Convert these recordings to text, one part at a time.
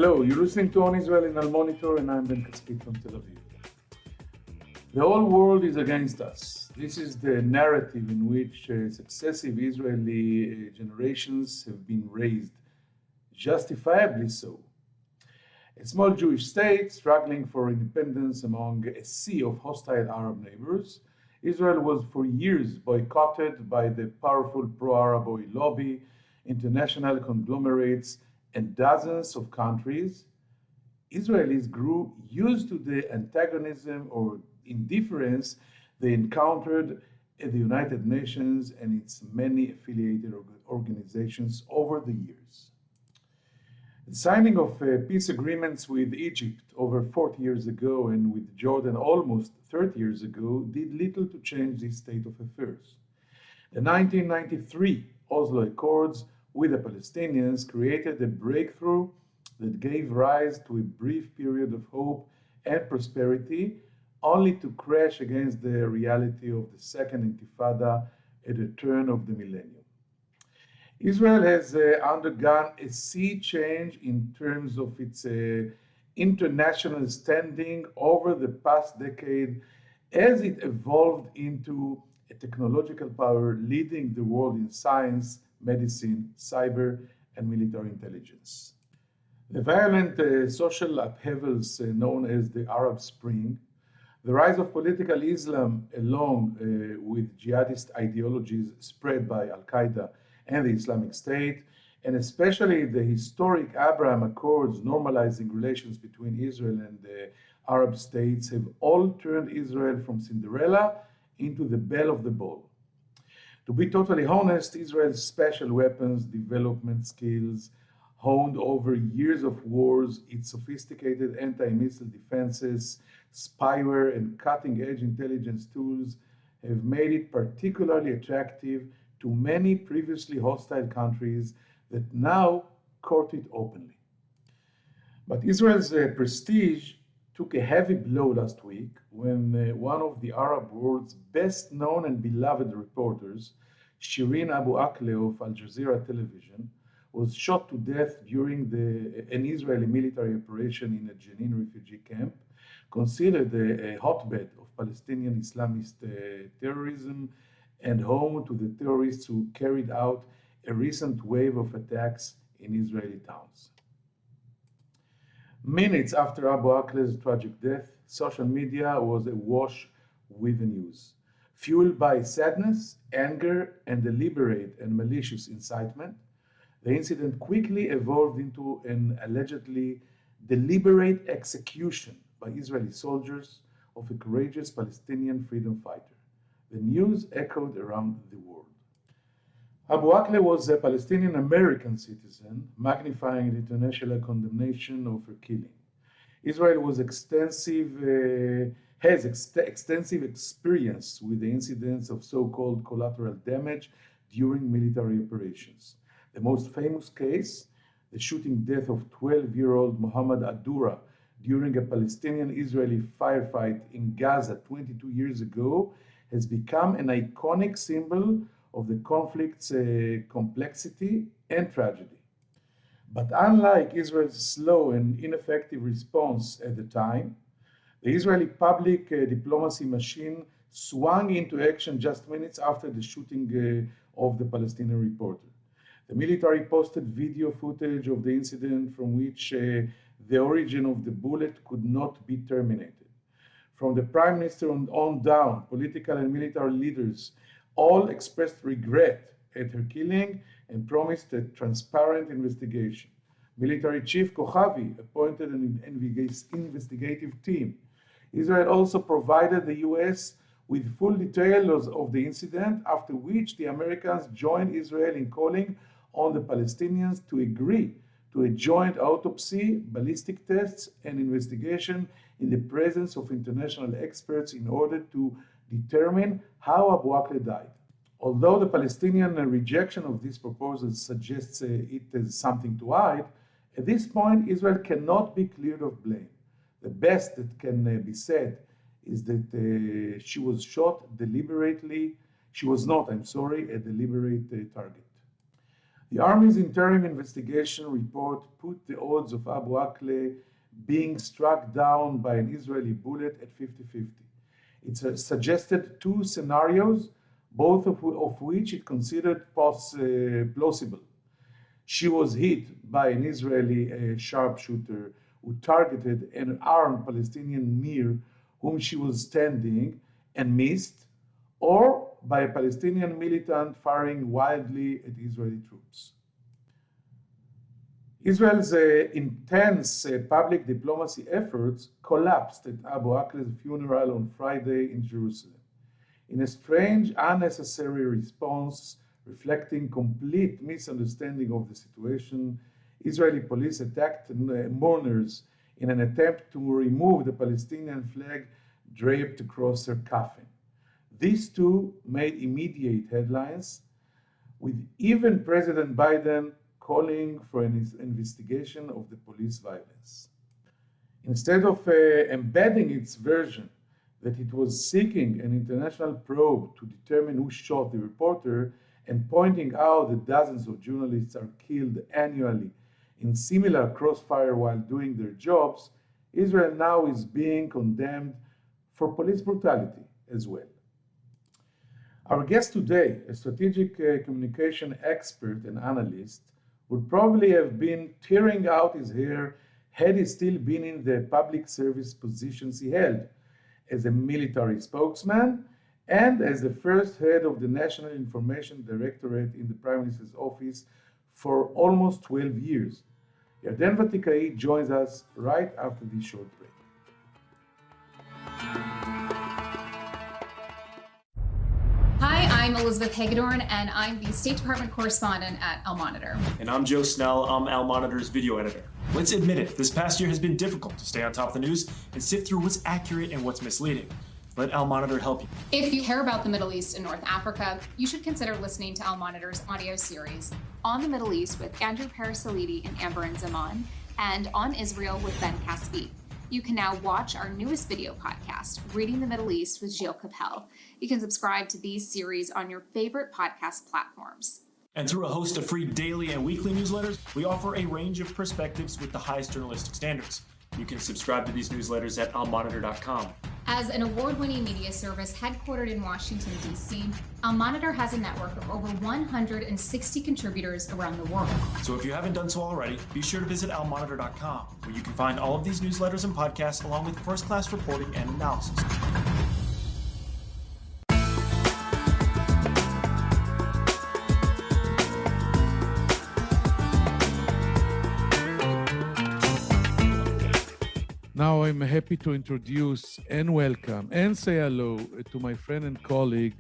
Hello, you're listening to On Israel in Al Monitor, and I'm Ben Caspit from Tel Aviv. The whole world is against us. This is the narrative in which successive Israeli generations have been raised, justifiably so. A small Jewish state struggling for independence among a sea of hostile Arab neighbors, Israel was for years boycotted by the powerful pro-Arab oil lobby, international conglomerates, and dozens of countries. Israelis grew used to the antagonism or indifference they encountered at the United Nations and its many affiliated organizations over the years. The signing of peace agreements with Egypt over 40 years ago and with Jordan almost 30 years ago did little to change this state of affairs. The 1993 Oslo Accords with the Palestinians created a breakthrough that gave rise to a brief period of hope and prosperity, only to crash against the reality of the Second Intifada at the turn of the millennium. Israel has undergone a sea change in terms of its international standing over the past decade as it evolved into a technological power leading the world in science, medicine, cyber, and military intelligence. The violent social upheavals known as the Arab Spring, the rise of political Islam along with jihadist ideologies spread by Al-Qaeda and the Islamic State, and especially the historic Abraham Accords normalizing relations between Israel and the Arab states have all turned Israel from Cinderella into the belle of the ball. To be totally honest, Israel's special weapons development skills, honed over years of wars, its sophisticated anti-missile defenses, spyware, and cutting-edge intelligence tools have made it particularly attractive to many previously hostile countries that now court it openly. But Israel's prestige took a heavy blow last week when one of the Arab world's best known and beloved reporters, Shireen Abu Akleh of Al Jazeera television, was shot to death during an Israeli military operation in a Jenin refugee camp, considered a hotbed of Palestinian Islamist terrorism and home to the terrorists who carried out a recent wave of attacks in Israeli towns. Minutes after Abu Akleh's tragic death, social media was awash with the news. Fueled by sadness, anger, and deliberate and malicious incitement, the incident quickly evolved into an allegedly deliberate execution by Israeli soldiers of a courageous Palestinian freedom fighter. The news echoed around the world. Abu Akleh was a Palestinian American citizen, magnifying the international condemnation of her killing. Israel has extensive experience with the incidents of so-called collateral damage during military operations. The most famous case, the shooting death of 12-year-old Mohammed Adura during a Palestinian-Israeli firefight in Gaza 22 years ago, has become an iconic symbol of the conflict's complexity and tragedy. But unlike Israel's slow and ineffective response at the time, the Israeli public diplomacy machine swung into action just minutes after the shooting of the Palestinian reporter. The military posted video footage of the incident from which the origin of the bullet could not be terminated. From the Prime Minister on down, political and military leaders all expressed regret at her killing and promised a transparent investigation. Military Chief Kochavi appointed an investigative team. Israel also provided the US with full details of the incident, after which the Americans joined Israel in calling on the Palestinians to agree to a joint autopsy, ballistic tests, and investigation in the presence of international experts in order to determine how Abu Akleh died. Although the Palestinian rejection of this proposal suggests it as something to hide, at this point Israel cannot be cleared of blame. The best that can be said is that she was shot deliberately. She was not, a deliberate target. The Army's interim investigation report put the odds of Abu Akleh being struck down by an Israeli bullet at 50-50. It suggested two scenarios, both of which it considered plausible. She was hit by an Israeli sharpshooter who targeted an armed Palestinian near whom she was standing and missed, or by a Palestinian militant firing wildly at Israeli troops. Israel's intense public diplomacy efforts collapsed at Abu Akleh's funeral on Friday in Jerusalem. In a strange, unnecessary response reflecting complete misunderstanding of the situation, Israeli police attacked mourners in an attempt to remove the Palestinian flag draped across her coffin. These two made immediate headlines, with even President Biden calling for an investigation of the police violence. Instead of embedding its version that it was seeking an international probe to determine who shot the reporter and pointing out that dozens of journalists are killed annually in similar crossfire while doing their jobs, Israel now is being condemned for police brutality as well. Our guest today, a strategic communication expert and analyst, would probably have been tearing out his hair had he still been in the public service positions he held as a military spokesman and as the first head of the National Information Directorate in the Prime Minister's office for almost 12 years. Yarden Vatikay joins us right after this short break. Hi, I'm Elizabeth Hagedorn, and I'm the State Department correspondent at Al Monitor. And I'm Joe Snell. I'm Al Monitor's video editor. Let's admit it, this past year has been difficult to stay on top of the news and sift through what's accurate and what's misleading. Let Al Monitor help you. If you care about the Middle East and North Africa, you should consider listening to Al Monitor's audio series On the Middle East with Andrew Parasalidi and Amber and Zaman, and On Israel with Ben Caspit. You can now watch our newest video podcast, Reading the Middle East with Gilles Capel. You can subscribe to these series on your favorite podcast platforms. And through a host of free daily and weekly newsletters, we offer a range of perspectives with the highest journalistic standards. You can subscribe to these newsletters at almonitor.com. As an award-winning media service headquartered in Washington, D.C., Al Monitor has a network of over 160 contributors around the world. So if you haven't done so already, be sure to visit almonitor.com, where you can find all of these newsletters and podcasts along with first-class reporting and analysis. Now I'm happy to introduce and welcome and say hello to my friend and colleague,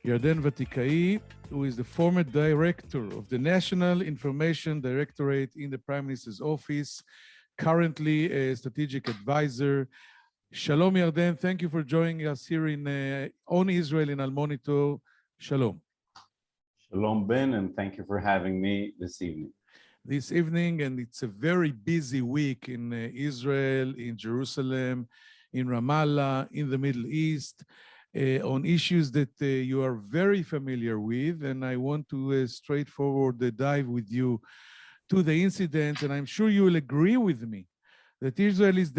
Yarden Vatikay, who is the former director of the National Information Directorate in the Prime Minister's office, currently a strategic advisor. Shalom, Yarden. Thank you for joining us here on Israel in Al Monitor. Shalom. Shalom, Ben, and thank you for having me this evening. And it's a very busy week in Israel, in Jerusalem, in Ramallah, in the Middle East, on issues that you are very familiar with. And I want to straightforward dive with you to the incidents. And I'm sure you will agree with me that Israel is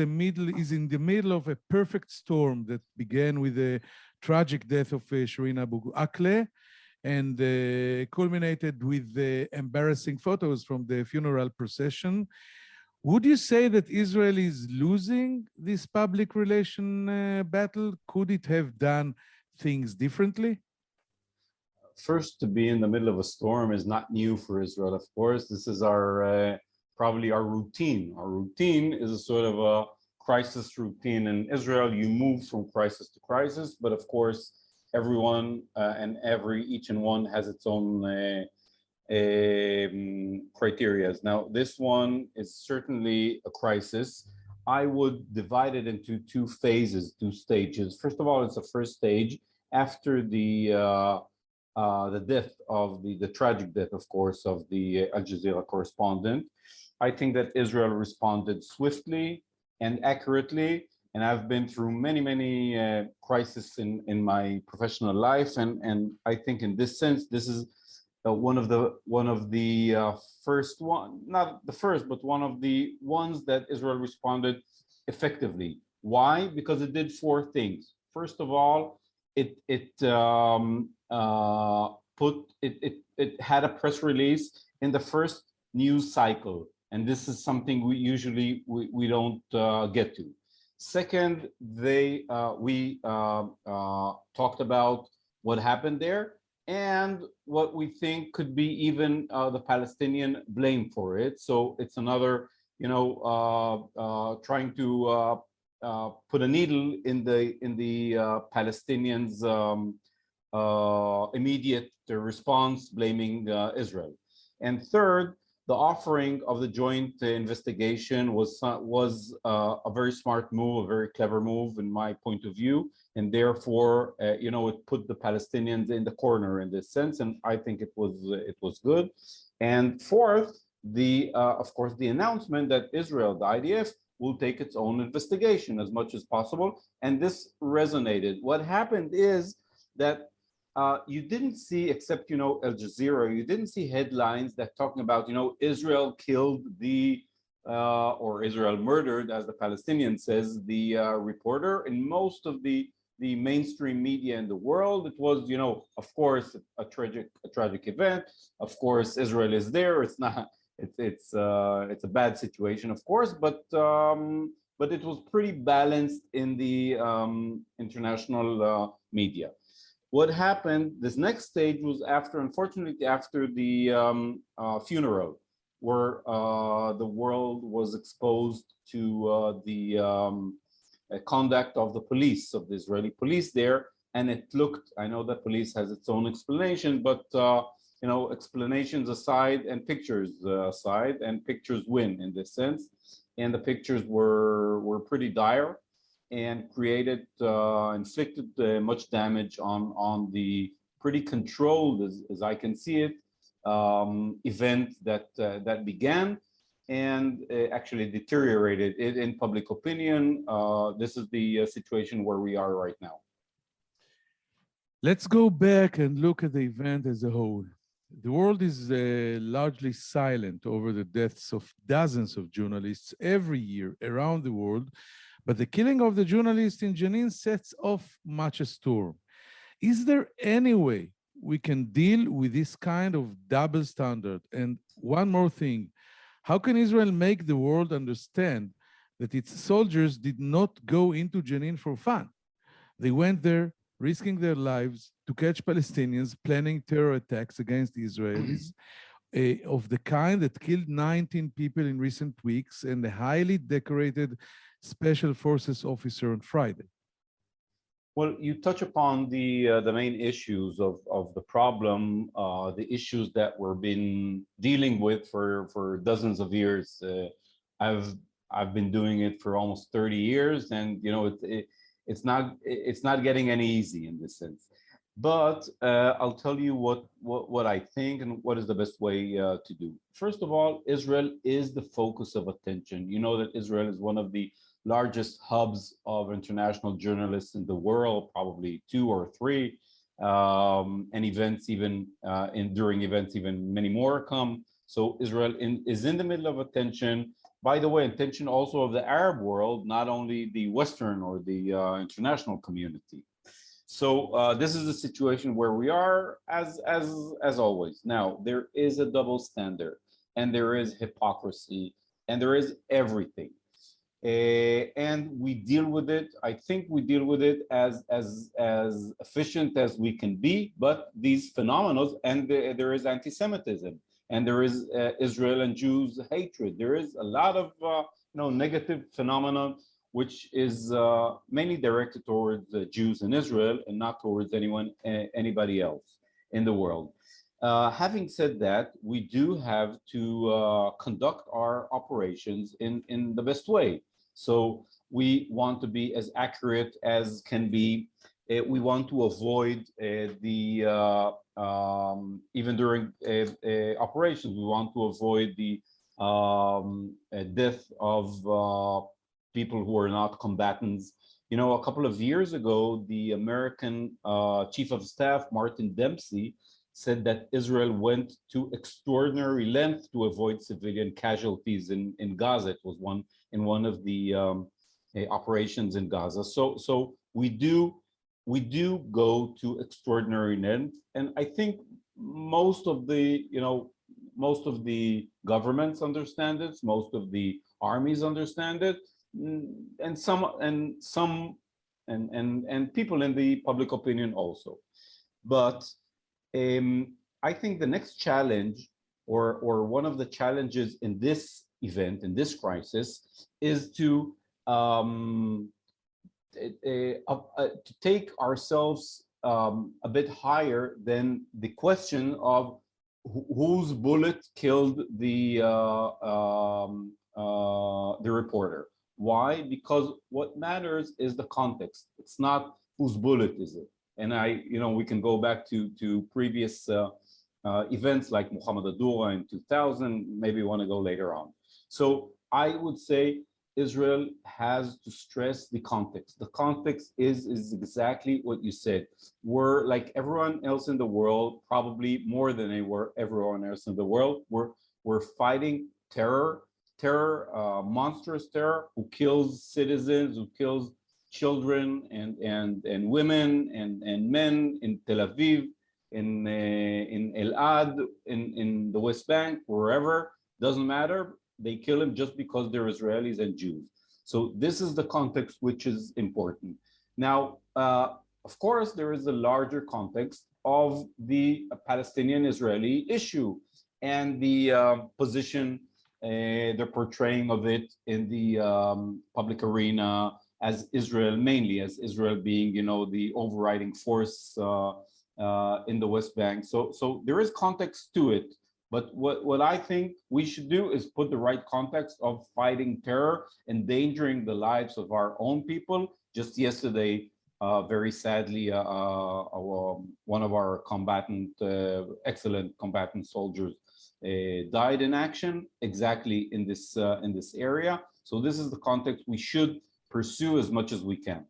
in the middle of a perfect storm that began with the tragic death of Shireen Abu Akleh, and culminated with the embarrassing photos from the funeral procession. Would you say that Israel is losing this public relation battle? Could it have done things differently? First, to be in the middle of a storm is not new for Israel, of course. This is probably our routine. Our routine is a sort of a crisis routine. In Israel, you move from crisis to crisis, but of course, everyone and each and one has its own criteria. Now, this one is certainly a crisis. I would divide it into two phases, two stages. First of all, it's the first stage after the death of the tragic death, of course, of the Al Jazeera correspondent. I think that Israel responded swiftly and accurately. And I've been through many crises in my professional life. And I think in this sense, this is first one, not the first, but one of the ones that Israel responded effectively. Why? Because it did four things. First of all, it had a press release in the first news cycle, and this is something we don't get to. Second, we talked about what happened there and what we think could be even the Palestinian blame for it. So it's another, trying to put a needle in the Palestinians' immediate response, blaming Israel. And third, the offering of the joint investigation was a very smart move, a very clever move in my point of view, and therefore, it put the Palestinians in the corner in this sense, and I think it was good. And fourth, of course, the announcement that Israel, the IDF, will take its own investigation as much as possible, and this resonated. What happened is that you didn't see, except Al Jazeera, you didn't see headlines that talking about Israel killed or Israel murdered, as the Palestinian says, the reporter. In most of the mainstream media in the world, it was of course a tragic event. Of course, Israel is there. It's not. It's a bad situation, of course, but it was pretty balanced in the international media. What happened, this next stage was unfortunately, after the funeral, where the world was exposed to the conduct of the police, of the Israeli police there. And it looked, I know that police has its own explanation, but explanations aside and pictures aside, and pictures win in this sense. And the pictures were pretty dire, and inflicted much damage on the pretty controlled, as I can see it, event that began and actually deteriorated it in public opinion. This is the situation where we are right now. Let's go back and look at the event as a whole. The world is largely silent over the deaths of dozens of journalists every year around the world, but the killing of the journalist in Jenin sets off much a storm. Is there any way we can deal with this kind of double standard? And one more thing, how can Israel make the world understand that its soldiers did not go into Jenin for fun? They went there risking their lives to catch Palestinians planning terror attacks against the Israelis of the kind that killed 19 people in recent weeks and a highly decorated Special Forces officer on Friday. Well, you touch upon the main issues of the problem, the issues that we've been dealing with for dozens of years. I've been doing it for almost 30 years, and it's not getting any easy in this sense. But I'll tell you what I think and what is the best way to do. First of all, Israel is the focus of attention. You know that Israel is one of the largest hubs of international journalists in the world, probably 2 or 3, and events even during events even many more come. So Israel is in the middle of attention. By the way, attention also of the Arab world, not only the Western or the international community. So this is a situation where we are as always. Now, there is a double standard, and there is hypocrisy, and there is everything. And we deal with it. I think we deal with it as efficient as we can be. But these phenomena, and there is anti-Semitism, and there is Israel and Jews hatred. There is a lot of negative phenomena, which is mainly directed towards Jews in Israel and not towards anybody else in the world. Having said that, we do have to conduct our operations in the best way. So we want to be as accurate as can be. We want to avoid even during operations, we want to avoid the death of people who are not combatants. A couple of years ago, the American Chief of Staff, Martin Dempsey, said that Israel went to extraordinary length to avoid civilian casualties in Gaza. It was in one of the operations in Gaza. So we do go to extraordinary length, and I think most of the governments understand it, most of the armies understand it, and people in the public opinion also. But I think the next challenge, or one of the challenges in this event, in this crisis, is to take ourselves a bit higher than the question of whose bullet killed the reporter. Why? Because what matters is the context. It's not whose bullet is it. And we can go back to previous events like Muhammad Adura in 2000. Maybe want to go later on. So I would say Israel has to stress the context. The context is exactly what you said. We're like everyone else in the world, probably more than everyone else in the world. We're fighting terror, monstrous terror, who kills citizens, who kills children and women and men in Tel Aviv, in Elad, in the West Bank, wherever, doesn't matter. They kill him just because they're Israelis and Jews. So this is the context which is important. Now, of course, there is a larger context of the Palestinian-Israeli issue and the position they're portraying of it in the public arena as Israel, mainly as Israel being, the overriding force in the West Bank. So there is context to it. But what I think we should do is put the right context of fighting terror, endangering the lives of our own people. Just yesterday, very sadly, one of our excellent combatant soldiers died in action exactly in this area. So this is the context we should pursue as much as we can.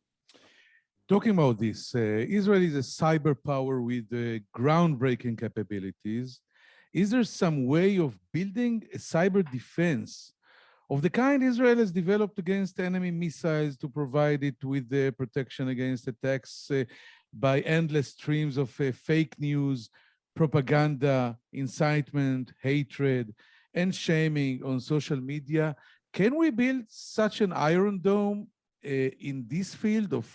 Talking about this, Israel is a cyber power with groundbreaking capabilities. Is there some way of building a cyber defense of the kind Israel has developed against enemy missiles to provide it with the protection against attacks by endless streams of fake news, propaganda, incitement, hatred, and shaming on social media? Can we build such an iron dome in this field of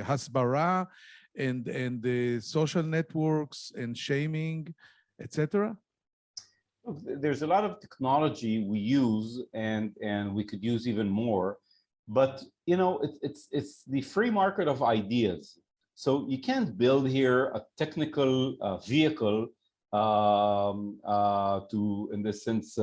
hasbara and social networks and shaming, etc.? There's a lot of technology we use, and we could use even more, but it's the free market of ideas. So you can't build here a technical vehicle to, in this sense,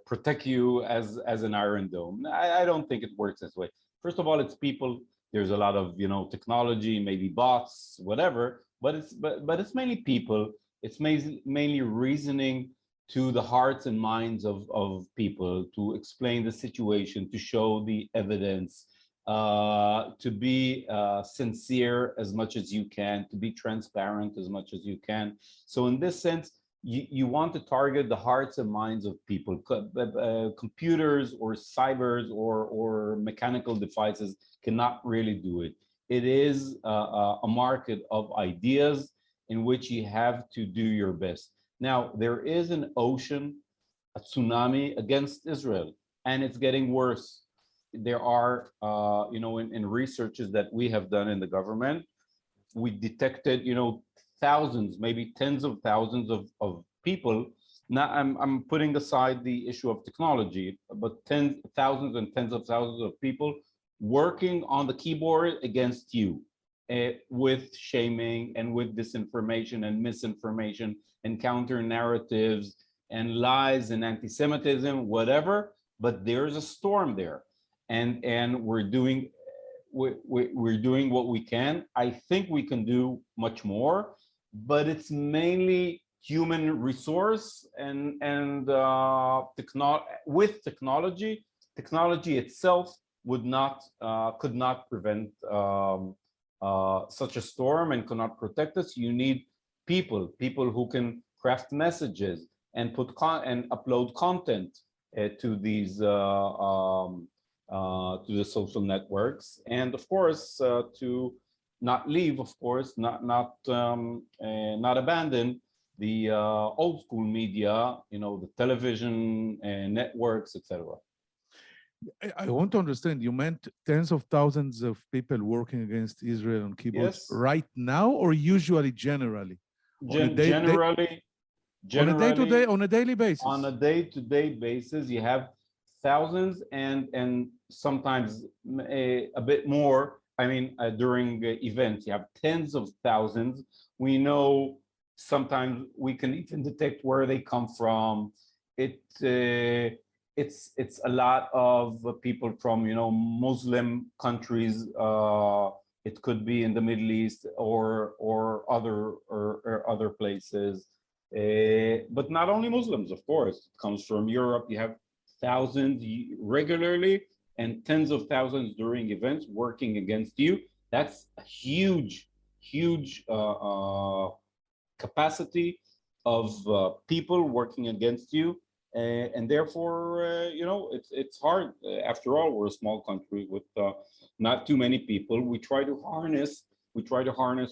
protect you as an iron dome. I don't think it works this way. First of all, it's people. There's a lot of technology, maybe bots, whatever, but it's mainly people. It's mainly reasoning to the hearts and minds of people, to explain the situation, to show the evidence, to be sincere as much as you can, to be transparent as much as you can. So in this sense, you want to target the hearts and minds of people. Computers or cybers or mechanical devices cannot really do it. It is a market of ideas in which you have to do your best. Now, there is an ocean, a tsunami against Israel, and it's getting worse. There are, in researches that we have done in the government, we detected, thousands, maybe tens of thousands of people. Now, I'm putting aside the issue of technology, but thousands and tens of thousands of people working on the keyboard against you, with shaming and with disinformation and misinformation and counter narratives and lies and anti-Semitism, whatever. But there's a storm there, and we're doing what we can. I think we can do much more, but it's mainly human resource and with technology. Technology itself could not prevent such a storm and could not protect us. You need people who can craft messages and and upload content to these to the social networks, and of course to not leave, of course, not abandon the old school media, the television networks, etc. I want to understand, you meant tens of thousands of people working against Israel on keyboards Yes. right now, or usually generally? Generally, on a day-to-day, on a daily basis? On a day-to-day basis, you have thousands and sometimes a bit more. I mean, during events, you have tens of thousands. We know sometimes we can even detect where they come from. It's a lot of people from Muslim countries. It could be in the Middle East or other places. But not only Muslims, of course. It comes from Europe. You have thousands regularly and tens of thousands during events working against you. That's a huge capacity of people working against you. And therefore, it's hard. After all, we're a small country with not too many people. We try to harness,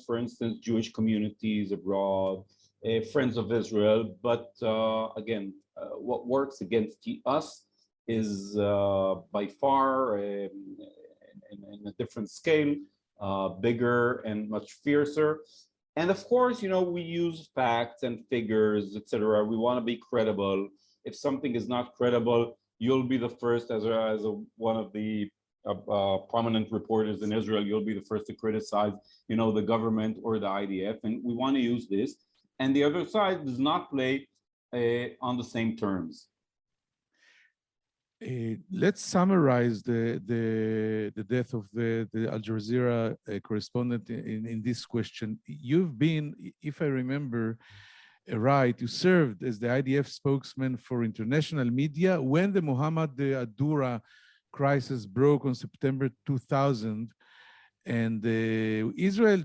for instance, Jewish communities abroad, friends of Israel. But again, what works against us is by far in a different scale, bigger and much fiercer. And of course, we use facts and figures, etc. We want to be credible. If something is not credible, you'll be the first, as one of the prominent reporters in Israel, you'll be the first to criticize, the government or the IDF, and we want to use this. And the other side does not play on the same terms. Let's summarize the death of the Al Jazeera correspondent in this question. You've been, if I remember right, you served as the IDF spokesman for international media when the Muhammad Adura crisis broke on September 2000, and Israel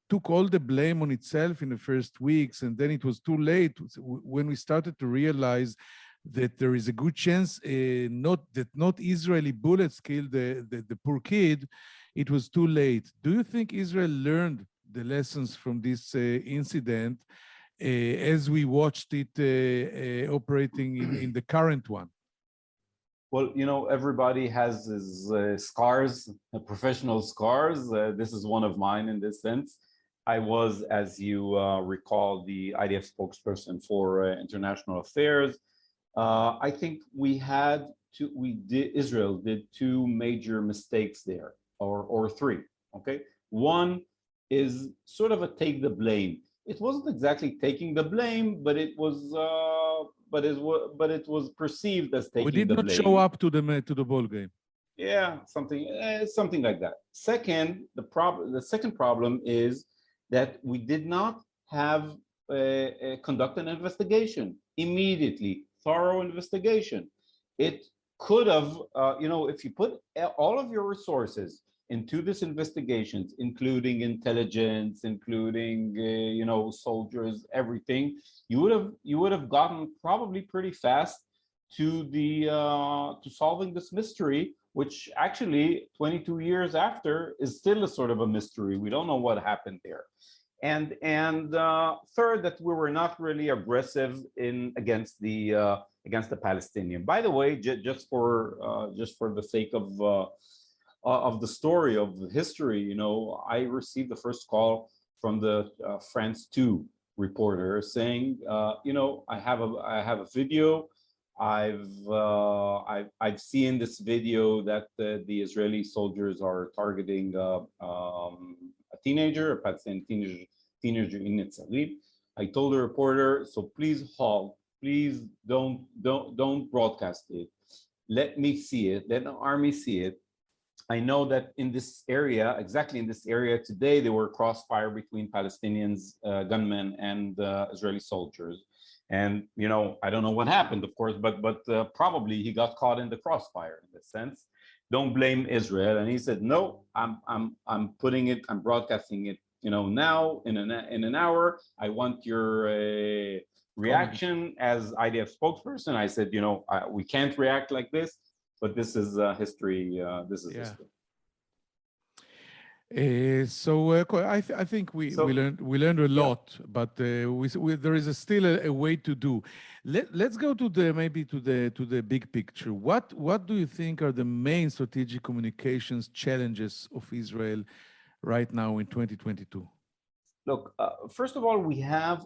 took all the blame on itself in the first weeks, and then it was too late when we started to realize that there is a good chance not Israeli bullets killed the poor kid. It was too late. Do you think Israel learned the lessons from this incident as we watched it operating in the current one? Well, everybody has his scars, professional scars. This is one of mine in this sense. I was, as you recall, the IDF spokesperson for international affairs. I think Israel did two major mistakes there, or three. Okay, one is sort of a take the blame. It wasn't exactly taking the blame, but it was perceived as taking the blame. We did not show up to the ball game. Yeah, something like that. Second, the second problem is that we did not have conduct an investigation immediately, thorough investigation. It could have, if you put all of your resources into this investigations, including intelligence, including soldiers, everything, you would have gotten probably pretty fast to solving this mystery, which actually 22 years after is still a sort of a mystery. We don't know what happened there. And third, that we were not really aggressive against the Palestinian. By the way, just for the sake of the story of the history, I received the first call from the France 2 reporter saying, I have a video. I've seen this video that the Israeli soldiers are targeting a teenager, a Palestinian teenager in Netzarib. I told the reporter, so please halt, please don't broadcast it. Let me see it. Let the army see it. I know that in this area, exactly in this area today, there were crossfire between Palestinians, gunmen, and Israeli soldiers. And I don't know what happened, of course, but probably he got caught in the crossfire in this sense. Don't blame Israel. And he said, no, I'm broadcasting it now in an hour, I want your reaction as IDF spokesperson. I said, we can't react like this, but this is history. This is history. I think we learned a lot, but there is still a way to do. Let's go to the big picture. What do you think are the main strategic communications challenges of Israel right now in 2022? Look, first of all, we have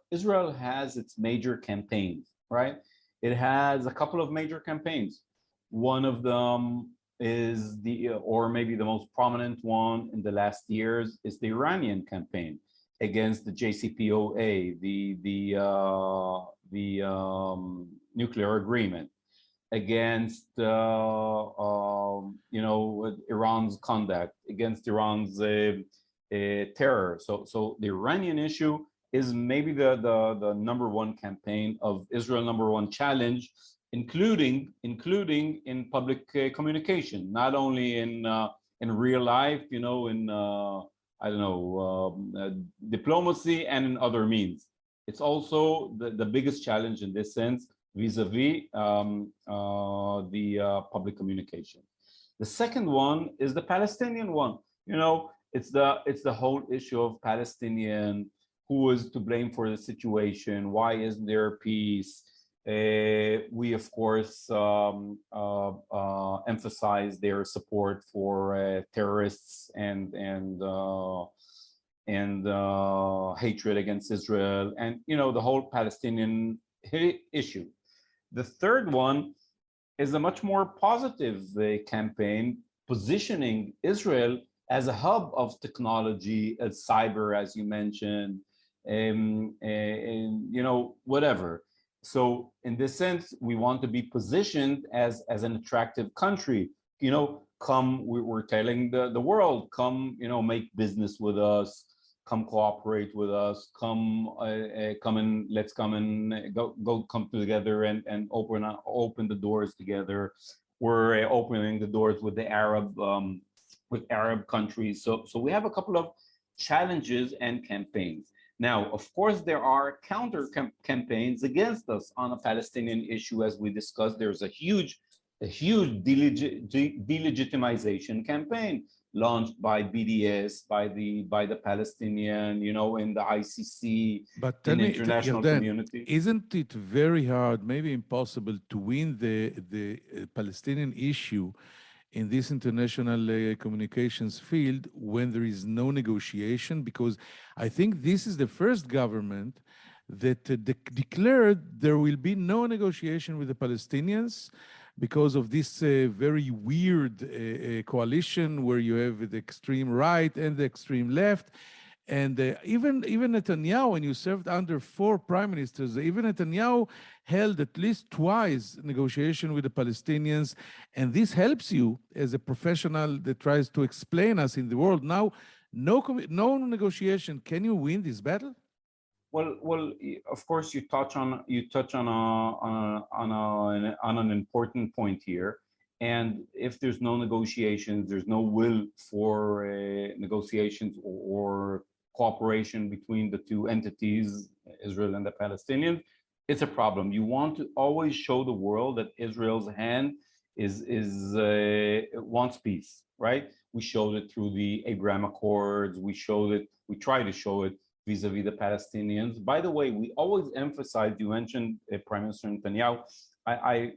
Israel has its major campaigns, right? It has a couple of major campaigns. One of them is or maybe the most prominent one in the last years is the Iranian campaign against the JCPOA, the nuclear agreement, against Iran's conduct, against Iran's terror. So the Iranian issue is maybe the number one campaign of Israel, number one challenge, including in public communication, not only in real life, diplomacy and in other means. It's also the biggest challenge in this sense, vis-a-vis the public communication. The second one is the Palestinian one. It's the whole issue of Palestinian, who is to blame for the situation, why isn't there peace? We of course emphasize their support for terrorists and hatred against Israel, and the whole Palestinian issue. The third one is a much more positive campaign, positioning Israel as a hub of technology, as cyber, as you mentioned, and whatever. So in this sense, we want to be positioned as an attractive country. We're telling the world, come, make business with us, come cooperate with us, come let's come together and open the doors together. We're opening the doors with the Arab countries. So we have a couple of challenges and campaigns. Now, of course, there are counter campaigns against us on a Palestinian issue, as we discussed. There's a huge delegitimization campaign launched by BDS, by the Palestinian, in the ICC, but in the international community. Isn't it very hard, maybe impossible, to win the Palestinian issue in this international communications field when there is no negotiation? Because I think this is the first government that declared there will be no negotiation with the Palestinians because of this very weird coalition where you have the extreme right and the extreme left. And even Netanyahu, when you served under 4 prime ministers, even Netanyahu held at least twice negotiation with the Palestinians. And this helps you as a professional that tries to explain us in the world. Now, no negotiation. Can you win this battle? Well, of course, you touch on an important point here. And if there's no negotiations, there's no will for negotiations or cooperation between the two entities, Israel and the Palestinians, it's a problem. You want to always show the world that Israel's hand wants peace, right? We showed it through the Abraham Accords. We try to show it vis-a-vis the Palestinians. By the way, we always emphasize, you mentioned Prime Minister Netanyahu. I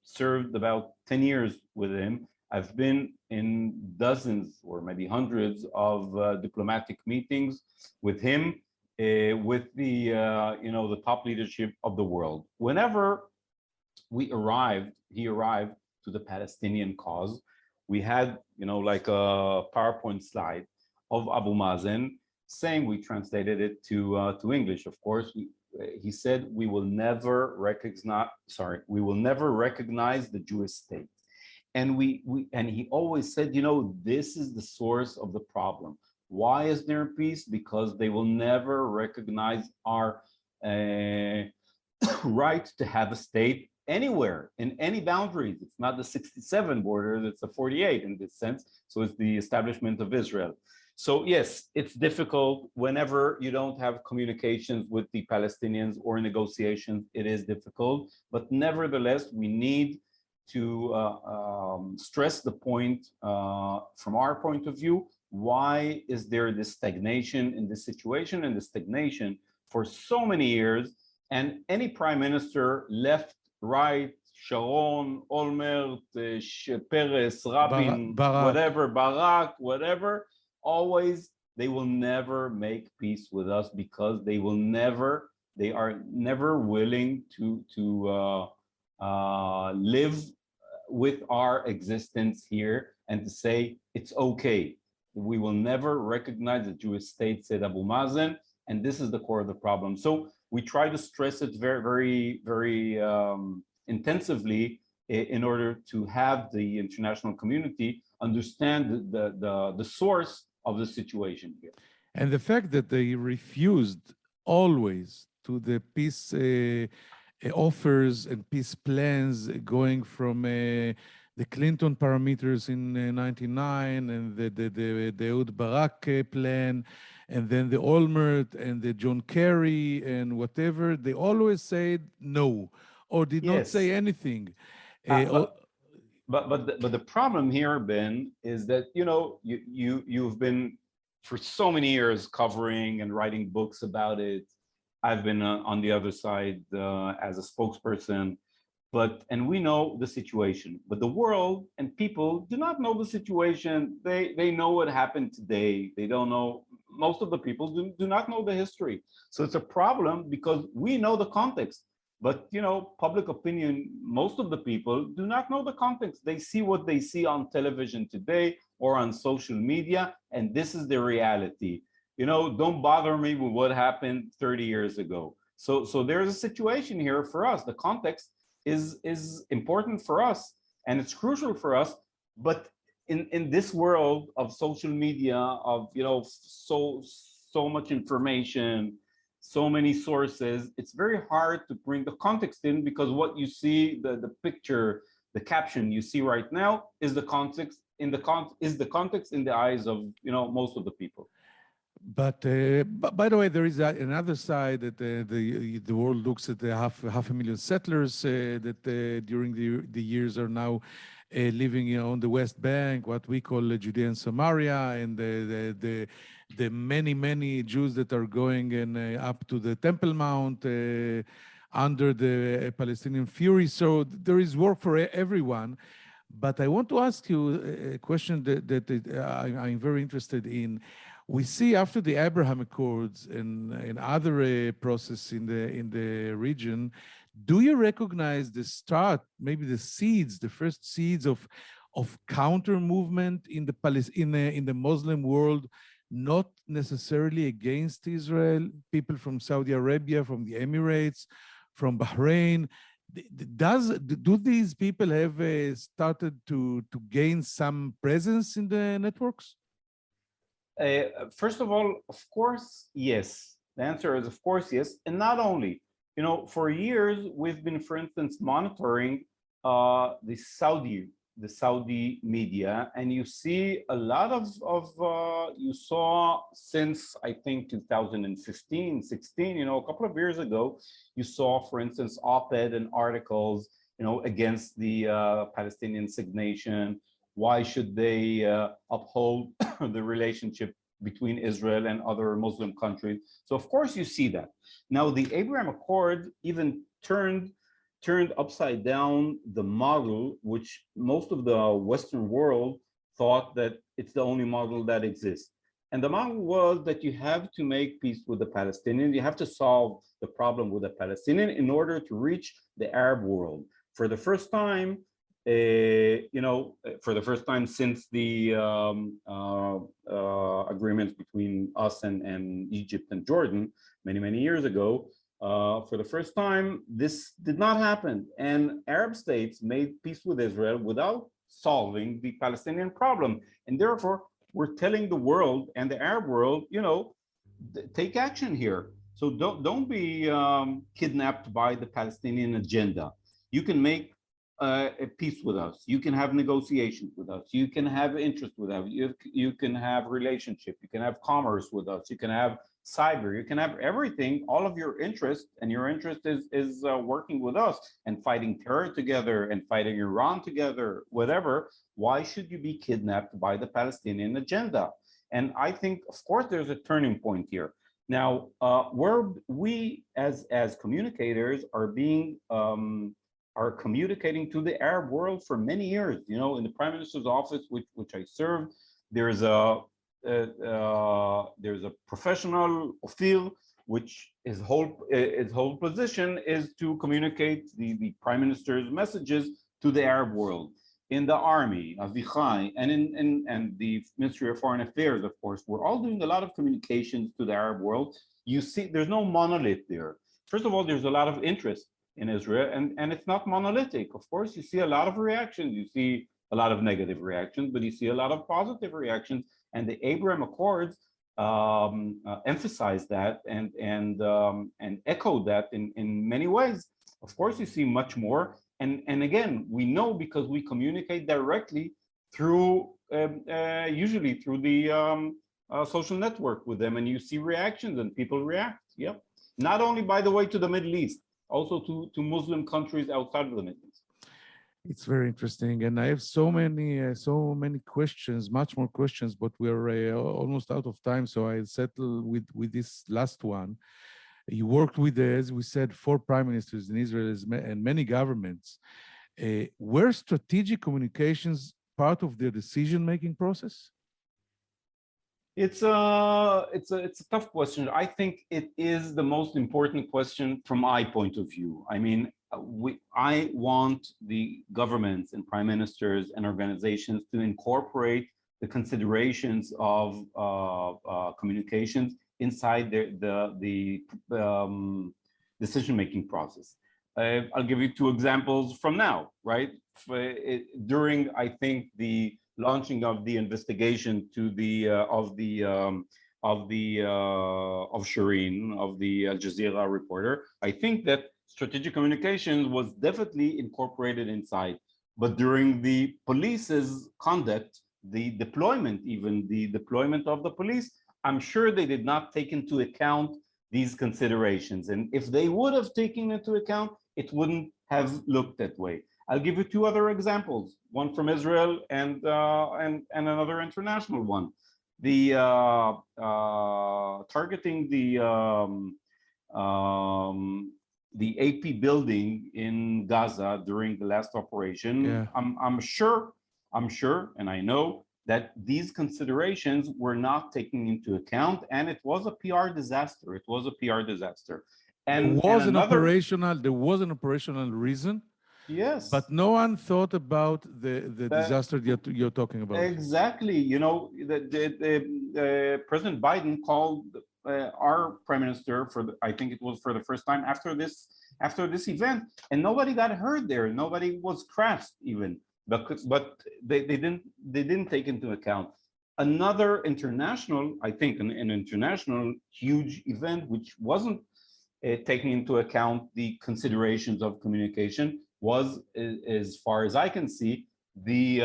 served about 10 years with him. I've been in dozens or maybe hundreds of diplomatic meetings with him, with the top leadership of the world. Whenever he arrived to the Palestinian cause, we had like a PowerPoint slide of Abu Mazen saying, we translated it to English, of course. He said, we will never recognize the Jewish state. And he always said, this is the source of the problem. Why is there peace? Because they will never recognize our right to have a state anywhere, in any boundaries. It's not the 67 borders, it's the 48 in this sense. So it's the establishment of Israel. So yes, it's difficult whenever you don't have communications with the Palestinians or negotiations. It is difficult, but nevertheless, we need to stress the point from our point of view. Why is there this stagnation in this situation and the stagnation for so many years? And any prime minister, left, right, Sharon, Olmert, Peres, Rabin, Barak. whatever, Barak, whatever, always, they will never make peace with us because they are never willing to live with our existence here and to say it's okay. We will never recognize the Jewish state, said Abu Mazen, and this is the core of the problem. So we try to stress it very, very, very intensively in order to have the international community understand the source of the situation here. And the fact that they refused always to the peace offers and peace plans going from the Clinton parameters in 99 and the Ehud Barak plan, and then the Olmert and the John Kerry and whatever, they always said no or did not say anything. But the problem here, Ben, is that you've been for so many years covering and writing books about it. I've been on the other side as a spokesperson, and we know the situation. But the world and people do not know the situation. They know what happened today. They don't know. Most of the people do not know the history. So it's a problem because we know the context. But public opinion, most of the people do not know the context. They see what they see on television today or on social media, and this is the reality. Don't bother me with what happened 30 years ago. So there's a situation here for us. The context is important for us, and it's crucial for us. But in this world of social media, of so much information, so many sources, it's very hard to bring the context in because what you see, the picture, the caption you see right now is the context in the eyes of most of the people. But by the way, there is another side that the world looks at the half a million settlers that during the years are now living on the West Bank, what we call Judea and Samaria, and the many Jews that are going and up to the Temple Mount under the Palestinian Fury. So there is work for everyone. But I want to ask you a question that I'm very interested in. We see after the Abraham Accords and other process in the region, do you recognize the start, maybe the seeds, the first seeds of counter movement in the Muslim world, not necessarily against Israel, people from Saudi Arabia, from the Emirates, from Bahrain? Do these people have started to gain some presence in the networks? First of all, of course, yes. The answer is, of course, yes. And not only, for years, we've been, for instance, monitoring the Saudi media, and you see a lot of you saw since, I think, 2015, 16, a couple of years ago, you saw, for instance, op-ed and articles, against the Palestinian signation. Why should they uphold the relationship between Israel and other Muslim countries? So of course you see that. Now the Abraham Accord even turned upside down the model, which most of the Western world thought that it's the only model that exists. And the model was that you have to make peace with the Palestinians. You have to solve the problem with the Palestinian in order to reach the Arab world. For the first time, since the agreements between us and Egypt and Jordan many years ago, for the first time, this did not happen. And Arab states made peace with Israel without solving the Palestinian problem. And therefore, we're telling the world and the Arab world, take action here. So don't be kidnapped by the Palestinian agenda. You can make peace with us. You can have negotiations with us. You can have interest with us. You can have relationship. You can have commerce with us. You can have cyber. You can have everything. All of your interest, and your interest is working with us and fighting terror together and fighting Iran together. Whatever. Why should you be kidnapped by the Palestinian agenda? And I think, of course, there's a turning point here. Now, where we as communicators are communicating to the Arab world for many years. You know, in the Prime Minister's office, which I served, there's a professional field which his whole position is to communicate the Prime Minister's messages to the Arab world. In the army, Vatikay, and the Ministry of Foreign Affairs, of course, we're all doing a lot of communications to the Arab world. You see, there's no monolith there. First of all, there's a lot of interest in Israel, and it's not monolithic. Of course, you see a lot of reactions. You see a lot of negative reactions, but you see a lot of positive reactions. And the Abraham Accords emphasize that and echo that in many ways. Of course, you see much more. And again, we know because we communicate directly through, usually through the social network with them, and you see reactions and people react. Yep. Not only, by the way, to the Middle East, also to Muslim countries outside of the Middle East. It's very interesting, and I have so many questions, much more questions, but we're almost out of time, so I'll settle with this last one. You worked with, as we said, 4 prime ministers in Israel and many governments. Were strategic communications part of their decision-making process? It's a tough question. I think it is the most important question from my point of view. I mean, I want the governments and prime ministers and organizations to incorporate the considerations of communications inside the decision-making process. I'll give you 2 examples from now, right? During, I think, the launching of the investigation to of Shireen, of the Jazeera reporter, I think that strategic communications was definitely incorporated inside. But during the police's conduct, the deployment of the police, I'm sure they did not take into account these considerations. And if they would have taken into account, it wouldn't have looked that way. I'll give you 2 other examples, one from Israel and another international one. The targeting the AP building in Gaza during the last operation. Yeah. I'm sure, and I know that these considerations were not taken into account, and it was a PR disaster. It was a PR disaster. And there was an operational reason. Yes. But no one thought about the disaster you're talking about. Exactly. You know, President Biden called our prime minister I think it was for the first time after this event, and nobody got hurt there. Nobody was crushed even, but they didn't take into account another international, I think, an international huge event which wasn't taking into account the considerations of communication was, as far as I can see, the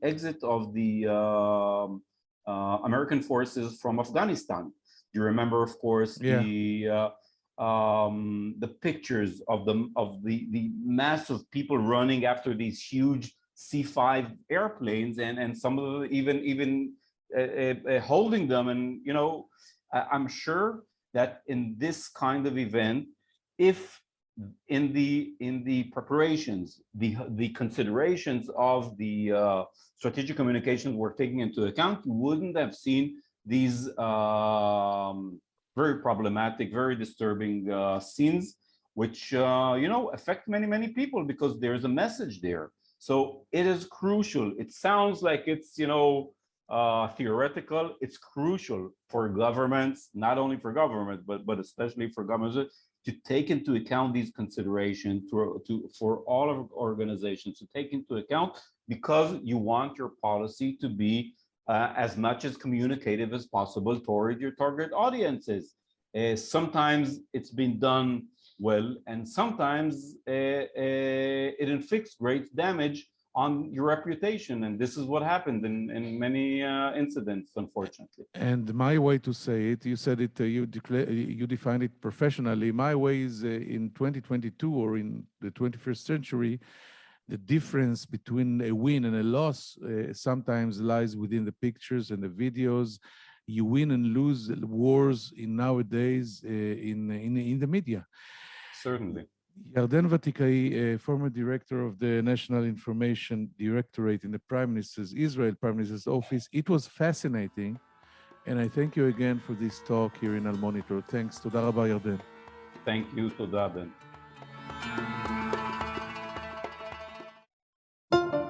exit of the American forces from Afghanistan. You remember, of course, the pictures of the mass of people running after these huge C-5 airplanes, and some of them even holding them. And you know, I'm sure that in this kind of event, if in the preparations, the considerations of the strategic communications were taken into account, you wouldn't have seen these very problematic, very disturbing scenes, which you know, affect many people because there's a message there. So it is crucial. It sounds like it's, you know, theoretical. It's crucial for governments, not only for government, but especially for governments, to take into account these considerations for all of organizations to take into account, because you want your policy to be as much as communicative as possible toward your target audiences. Sometimes it's been done well, and sometimes it inflicts great damage on your reputation, and this is what happened in many incidents, unfortunately. And my way to say it, you said it, you defined it professionally. My way is in 2022 or in the 21st century, the difference between a win and a loss sometimes lies within the pictures and the videos. You win and lose wars in nowadays in the media. Certainly. Yarden Vatikay, former director of the National Information Directorate in the Israel Prime Minister's office. It was fascinating, and I thank you again for this talk here in Al Monitor. Thanks. Toda Rabba, Yarden. Thank you, Toda Ben.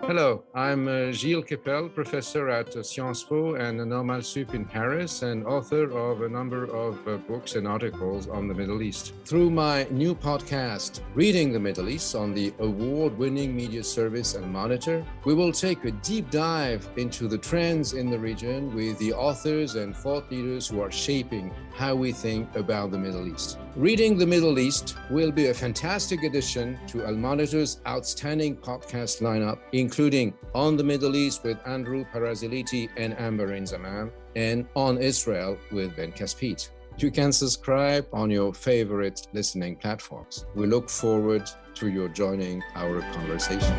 Hello, I'm Gilles Kepel, professor at Sciences Po and Normal Sup in Paris, and author of a number of books and articles on the Middle East. Through my new podcast, Reading the Middle East, on the award-winning media service Al Monitor, we will take a deep dive into the trends in the region with the authors and thought leaders who are shaping how we think about the Middle East. Reading the Middle East will be a fantastic addition to Al Monitor's outstanding podcast lineup, including On the Middle East with Andrew Paraziliti and Amber Zaman, and On Israel with Ben Caspit. You can subscribe on your favorite listening platforms. We look forward to your joining our conversation.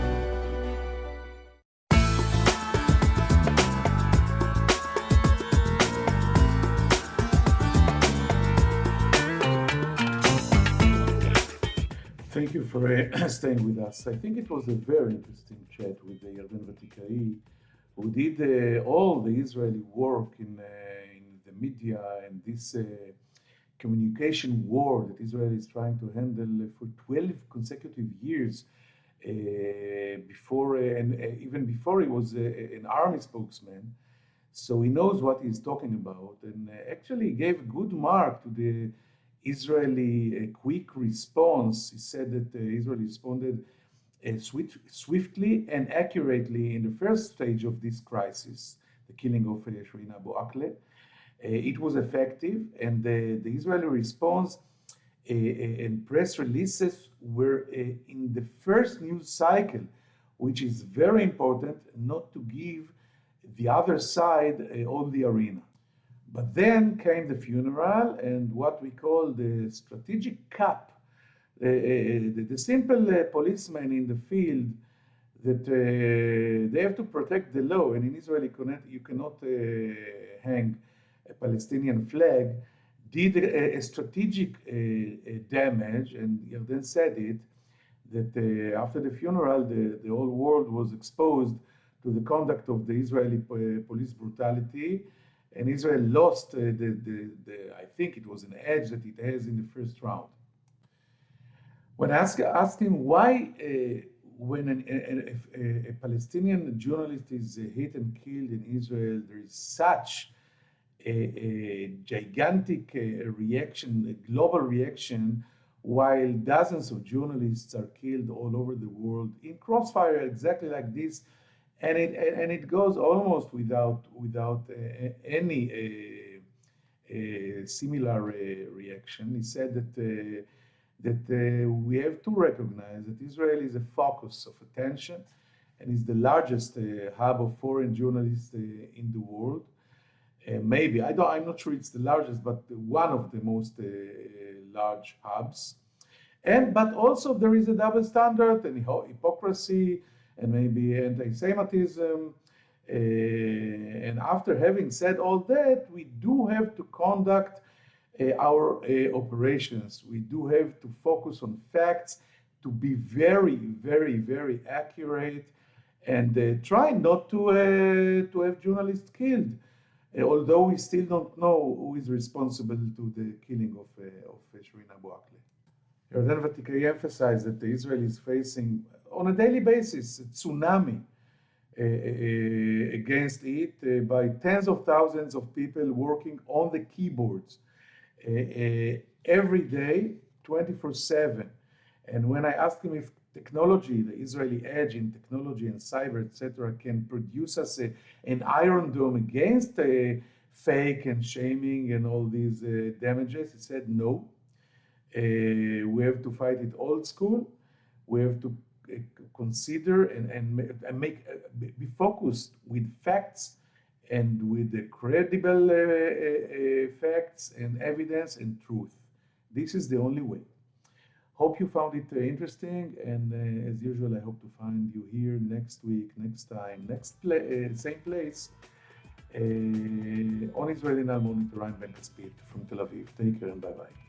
Thank you for staying with us. I think it was a very interesting chat with Yarden Vatikay, who did all the Israeli work in the media and this communication war that Israel is trying to handle for 12 consecutive years. Even before he was an army spokesman, so he knows what he's talking about, and actually gave a good mark to the Israeli quick response. He said that Israel responded swiftly and accurately in the first stage of this crisis, the killing of Shireen Abu Akleh. It was effective, and the Israeli response and press releases were in the first news cycle, which is very important, not to give the other side all the arena. But then came the funeral and what we call the strategic cap, the simple policeman in the field that they have to protect the law. And in Israel, you cannot hang a Palestinian flag, did a strategic damage, and Yarden said it, that after the funeral, the whole world was exposed to the conduct of the Israeli police brutality. And Israel lost I think it was an edge that it has in the first round. When I asked him why, when a Palestinian journalist is hit and killed in Israel, there is such a gigantic reaction, a global reaction, while dozens of journalists are killed all over the world in crossfire exactly like this. And it goes almost without any similar reaction. He said that we have to recognize that Israel is a focus of attention and is the largest hub of foreign journalists in the world. Maybe I'm not sure it's the largest, but one of the most large hubs. But also there is a double standard and hypocrisy, and maybe anti-Semitism. And after having said all that, we do have to conduct our operations. We do have to focus on facts, to be very, very, very accurate, and try not to have journalists killed, although we still don't know who is responsible to the killing of Shireen Abu Akleh. Yarden Vatikay emphasized that Israel is facing on a daily basis a tsunami against it by tens of thousands of people working on the keyboards every day, 24/7. And when I asked him if technology, the Israeli edge in technology and cyber, etc., can produce us an iron dome against fake and shaming and all these damages, he said no. We have to fight it old school. We have to consider and be focused with facts and with the credible facts and evidence and truth. This is the only way. Hope you found it interesting, and as usual, I hope to find you here next week, next time, same place, on Israeli Now Monitor. I'm Ben Caspit from Tel Aviv. Take care and bye-bye.